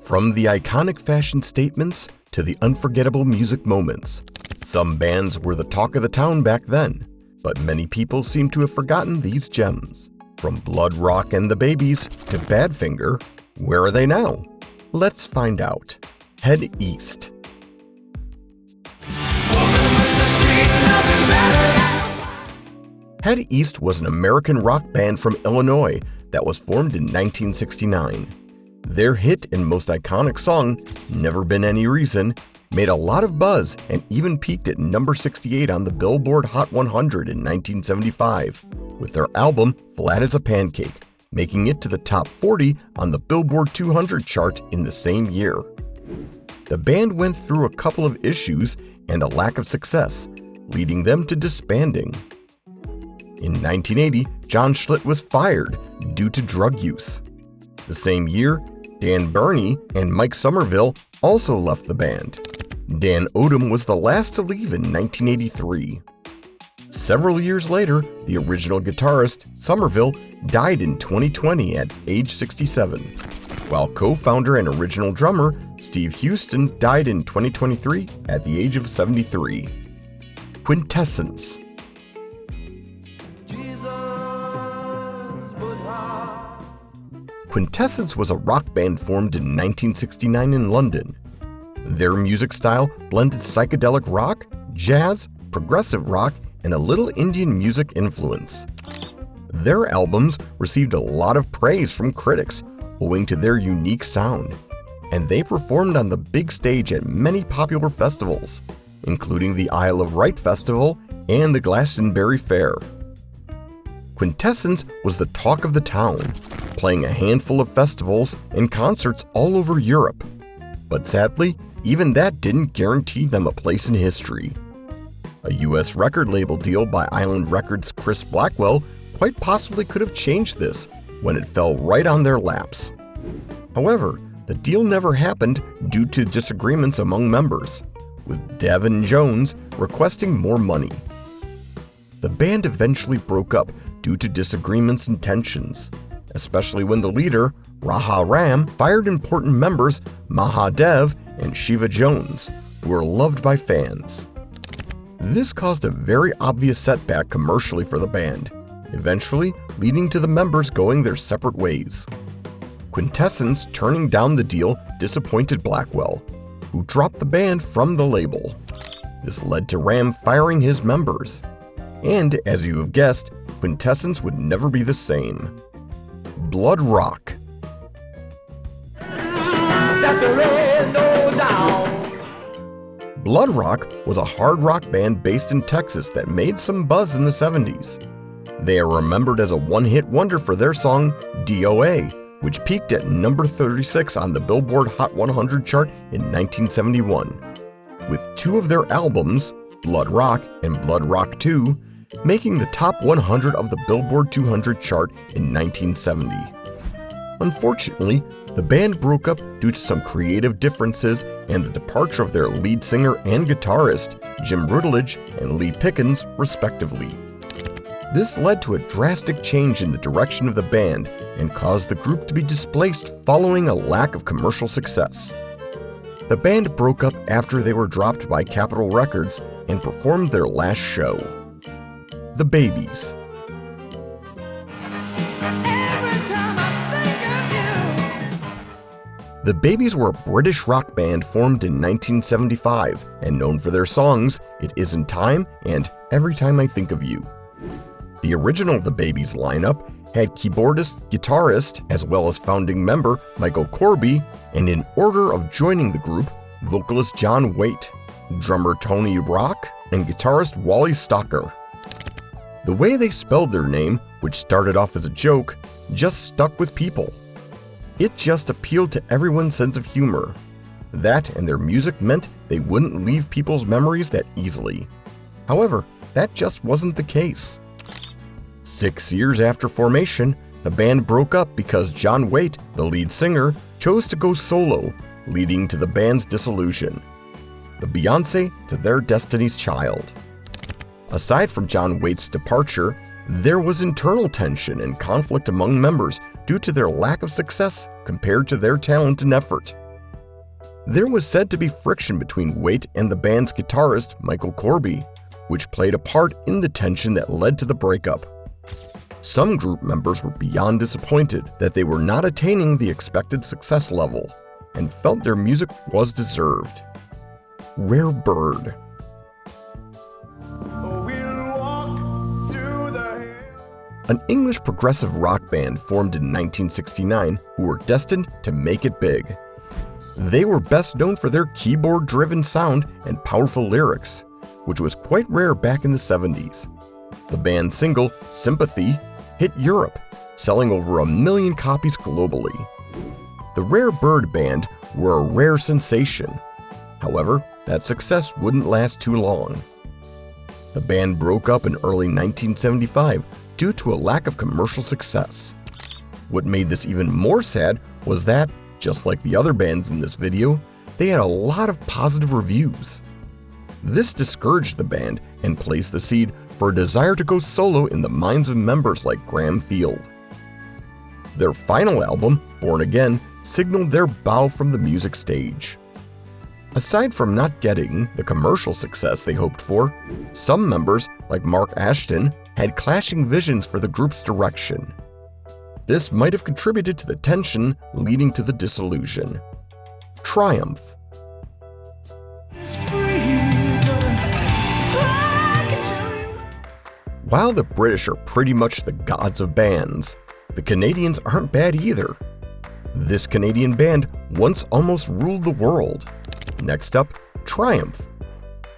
From the iconic fashion statements to the unforgettable music moments, some bands were the talk of the town back then, but many people seem to have forgotten these gems. From Bloodrock and the Babies to Badfinger, where are they now? Let's find out. Head east. Head East was an American rock band from Illinois that was formed in 1969. Their hit and most iconic song, Never Been Any Reason, made a lot of buzz and even peaked at number 68 on the Billboard Hot 100 in 1975, with their album Flat as a Pancake, making it to the top 40 on the Billboard 200 chart in the same year. The band went through a couple of issues and a lack of success, leading them to disbanding. In 1980, John Schlitt was fired due to drug use. The same year, Dan Burney and Mike Somerville also left the band. Dan Odom was the last to leave in 1983. Several years later, the original guitarist, Somerville, died in 2020 at age 67, while co-founder and original drummer, Steve Houston, died in 2023 at the age of 73. Quintessence. Quintessence was a rock band formed in 1969 in London. Their music style blended psychedelic rock, jazz, progressive rock, and a little Indian music influence. Their albums received a lot of praise from critics owing to their unique sound, and they performed on the big stage at many popular festivals, including the Isle of Wight Festival and the Glastonbury Fair. Quintessence was the talk of the town, playing a handful of festivals and concerts all over Europe. But sadly, even that didn't guarantee them a place in history. A US record label deal by Island Records' Chris Blackwell quite possibly could have changed this when it fell right on their laps. However, the deal never happened due to disagreements among members, with Devin Jones requesting more money. The band eventually broke up due to disagreements and tensions, especially when the leader, Raha Ram, fired important members Mahadev and Shiva Jones, who were loved by fans. This caused a very obvious setback commercially for the band, eventually leading to the members going their separate ways. Quintessence turning down the deal disappointed Blackwell, who dropped the band from the label. This led to Ram firing his members. And, as you have guessed, Quintessence would never be the same. Bloodrock. Bloodrock was a hard rock band based in Texas that made some buzz in the 70s. They are remembered as a one-hit wonder for their song DOA, which peaked at number 36 on the Billboard Hot 100 chart in 1971, with two of their albums, Bloodrock and Bloodrock 2, making the top 100 of the Billboard 200 chart in 1970. Unfortunately, the band broke up due to some creative differences and the departure of their lead singer and guitarist, Jim Rutledge and Lee Pickens, respectively. This led to a drastic change in the direction of the band and caused the group to be displaced following a lack of commercial success. The band broke up after they were dropped by Capitol Records and performed their last show. The Babies. The Babies were a British rock band formed in 1975 and known for their songs It Isn't Time and Every Time I Think of You. The original The Babies lineup had keyboardist, guitarist, as well as founding member Michael Corby, and in order of joining the group, vocalist John Waite, drummer Tony Rock, and guitarist Wally Stalker. The way they spelled their name, which started off as a joke, just stuck with people. It just appealed to everyone's sense of humor. That and their music meant they wouldn't leave people's memories that easily. However, that just wasn't the case. 6 years after formation, the band broke up because John Waite, the lead singer, chose to go solo, leading to the band's dissolution. The Beyoncé to their Destiny's Child. Aside from John Waite's departure, there was internal tension and conflict among members due to their lack of success compared to their talent and effort. There was said to be friction between Waite and the band's guitarist, Michael Corby, which played a part in the tension that led to the breakup. Some group members were beyond disappointed that they were not attaining the expected success level and felt their music was deserved. Rare Bird. An English progressive rock band formed in 1969 who were destined to make it big. They were best known for their keyboard-driven sound and powerful lyrics, which was quite rare back in the 70s. The band's single, Sympathy, hit Europe, selling over 1 million copies globally. The Rare Bird Band were a rare sensation. However, that success wouldn't last too long. The band broke up in early 1975 due to a lack of commercial success. What made this even more sad was that, just like the other bands in this video, they had a lot of positive reviews. This discouraged the band and placed the seed for a desire to go solo in the minds of members like Graham Field. Their final album, Born Again, signaled their bow from the music stage. Aside from not getting the commercial success they hoped for, some members, like Mark Ashton, had clashing visions for the group's direction. This might have contributed to the tension leading to the dissolution. Triumph. While the British are pretty much the gods of bands, the Canadians aren't bad either. This Canadian band once almost ruled the world. Next up, Triumph.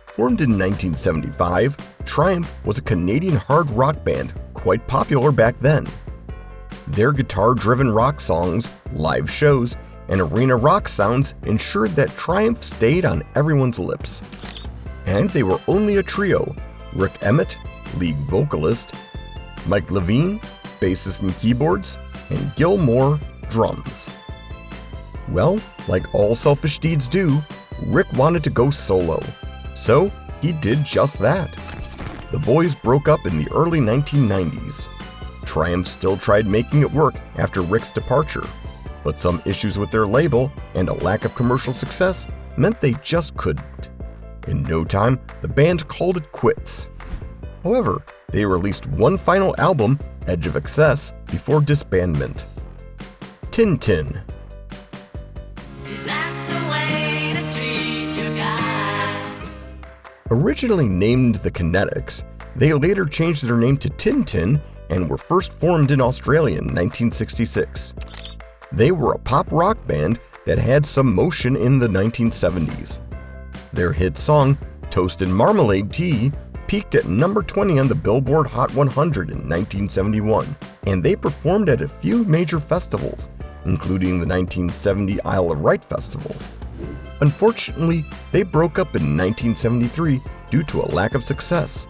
Formed in 1975, Triumph was a Canadian hard rock band quite popular back then. Their guitar-driven rock songs, live shows, and arena rock sounds ensured that Triumph stayed on everyone's lips. And they were only a trio: Rick Emmett, lead vocalist, Mike Levine, bassist and keyboards, and Gil Moore, drums. Well, like all selfish deeds do, Rick wanted to go solo, so he did just that. The boys broke up in the early 1990s. Triumph still tried making it work after Rick's departure, but some issues with their label and a lack of commercial success meant they just couldn't. In no time, the band called it quits. However, they released one final album, Edge of Excess, before disbandment. Tintin. Originally named the Kinetics, they later changed their name to Tintin and were first formed in Australia in 1966. They were a pop rock band that had some motion in the 1970s. Their hit song, Toast and Marmalade Tea, peaked at number 20 on the Billboard Hot 100 in 1971, and they performed at a few major festivals, including the 1970 Isle of Wight Festival. Unfortunately, they broke up in 1973 due to a lack of success,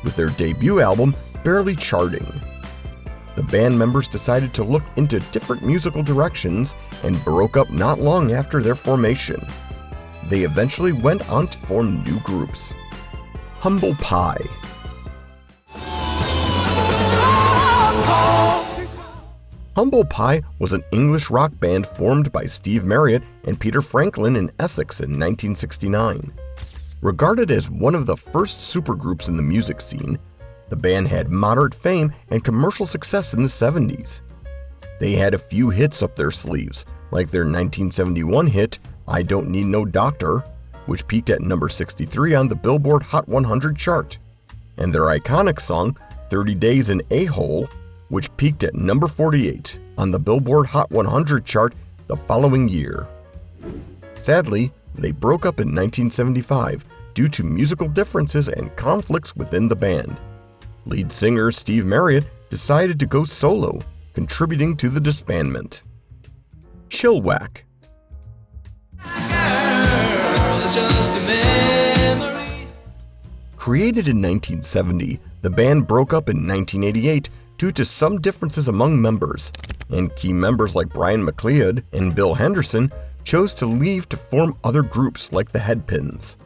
with their debut album barely charting. The band members decided to look into different musical directions and broke up not long after their formation. They eventually went on to form new groups. Humble Pie. Humble Pie was an English rock band formed by Steve Marriott and Peter Franklin in Essex in 1969. Regarded as one of the first supergroups in the music scene, the band had moderate fame and commercial success in the 70s. They had a few hits up their sleeves, like their 1971 hit, I Don't Need No Doctor, which peaked at number 63 on the Billboard Hot 100 chart, and their iconic song, 30 Days in A-Hole, which peaked at number 48 on the Billboard Hot 100 chart the following year. Sadly, they broke up in 1975 due to musical differences and conflicts within the band. Lead singer Steve Marriott decided to go solo, contributing to the disbandment. Chilliwack. Created in 1970, the band broke up in 1988 due to some differences among members, and key members like Brian McLeod and Bill Henderson chose to leave to form other groups like the Headpins.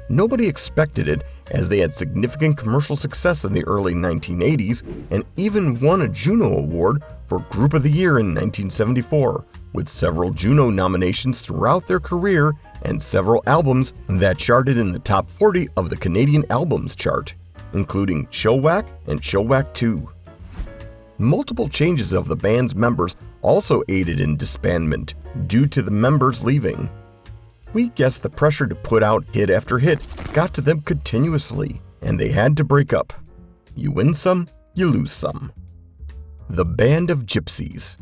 Nobody expected it, as they had significant commercial success in the early 1980s and even won a Juno Award for Group of the Year in 1974, with several Juno nominations throughout their career and several albums that charted in the top 40 of the Canadian Albums chart, including Chilliwack and Chilliwack 2. Multiple changes of the band's members also aided in disbandment due to the members leaving. We guess the pressure to put out hit after hit got to them continuously, and they had to break up. You win some, you lose some. The Band of Gypsys.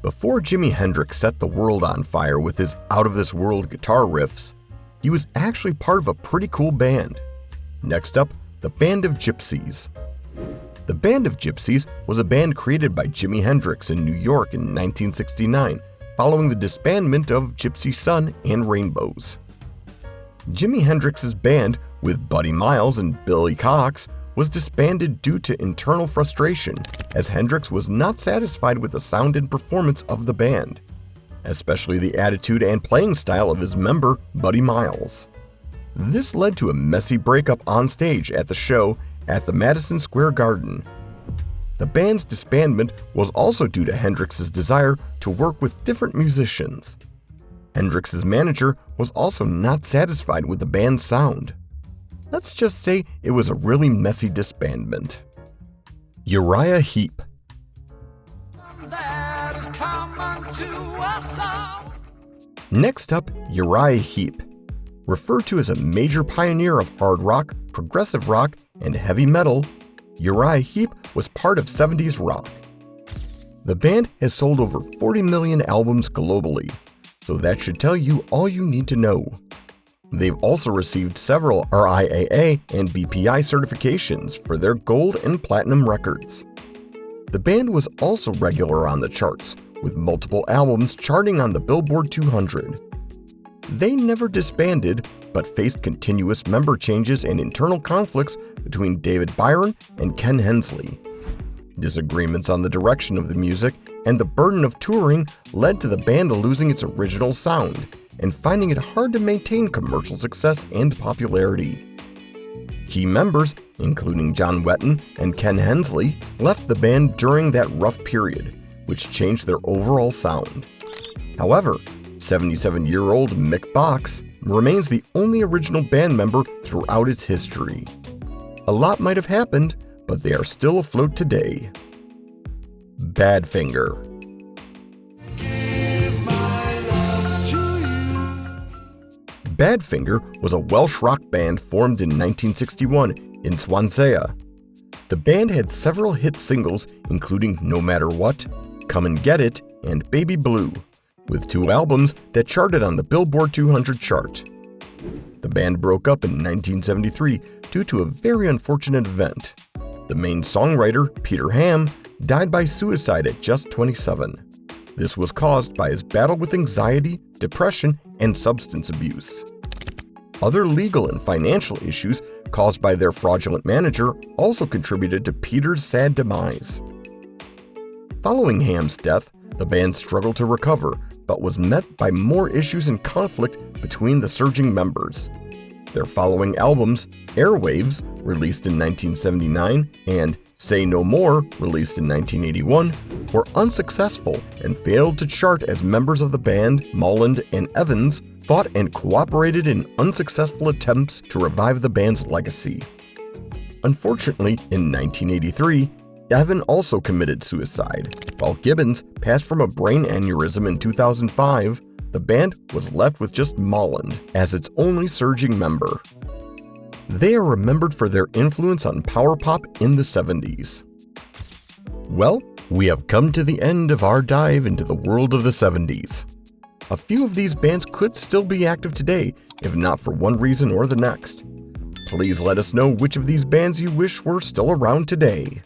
Before Jimi Hendrix set the world on fire with his out-of-this-world guitar riffs, he was actually part of a pretty cool band. Next up, the Band of Gypsys. The Band of Gypsys was a band created by Jimi Hendrix in New York in 1969, following the disbandment of Gypsy Sun and Rainbows. Jimi Hendrix's band, with Buddy Miles and Billy Cox, was disbanded due to internal frustration, as Hendrix was not satisfied with the sound and performance of the band, especially the attitude and playing style of his member, Buddy Miles. This led to a messy breakup on stage at the show at the Madison Square Garden. The band's disbandment was also due to Hendrix's desire to work with different musicians. Hendrix's manager was also not satisfied with the band's sound. Let's just say it was a really messy disbandment. Uriah Heep. Next up, Uriah Heep. Referred to as a major pioneer of hard rock, progressive rock, and heavy metal, Uriah Heep was part of 70s rock. The band has sold over 40 million albums globally, so that should tell you all you need to know. They've also received several RIAA and BPI certifications for their gold and platinum records. The band was also regular on the charts, with multiple albums charting on the Billboard 200. They never disbanded, but faced continuous member changes and internal conflicts between David Byron and Ken Hensley. Disagreements on the direction of the music and the burden of touring led to the band losing its original sound and finding it hard to maintain commercial success and popularity. Key members, including John Wetton and Ken Hensley, left the band during that rough period, which changed their overall sound. However, 77-year-old Mick Box remains the only original band member throughout its history. A lot might have happened, but they are still afloat today. Badfinger. Badfinger was a Welsh rock band formed in 1961 in Swansea. The band had several hit singles, including No Matter What, Come and Get It, and Baby Blue, with 2 albums that charted on the Billboard 200 chart. The band broke up in 1973 due to a very unfortunate event. The main songwriter, Peter Ham, died by suicide at just 27. This was caused by his battle with anxiety, depression, and substance abuse. Other legal and financial issues caused by their fraudulent manager also contributed to Peter's sad demise. Following Ham's death, the band struggled to recover, but was met by more issues and conflict between the surging members. Their following albums, Airwaves, released in 1979, and Say No More, released in 1981, were unsuccessful and failed to chart as members of the band, Molland and Evans, fought and cooperated in unsuccessful attempts to revive the band's legacy. Unfortunately, in 1983, Evan also committed suicide. While Gibbons passed from a brain aneurysm in 2005, the band was left with just Molland as its only surging member. They are remembered for their influence on power pop in the 70s. Well, we have come to the end of our dive into the world of the 70s. A few of these bands could still be active today, if not for one reason or the next. Please let us know which of these bands you wish were still around today.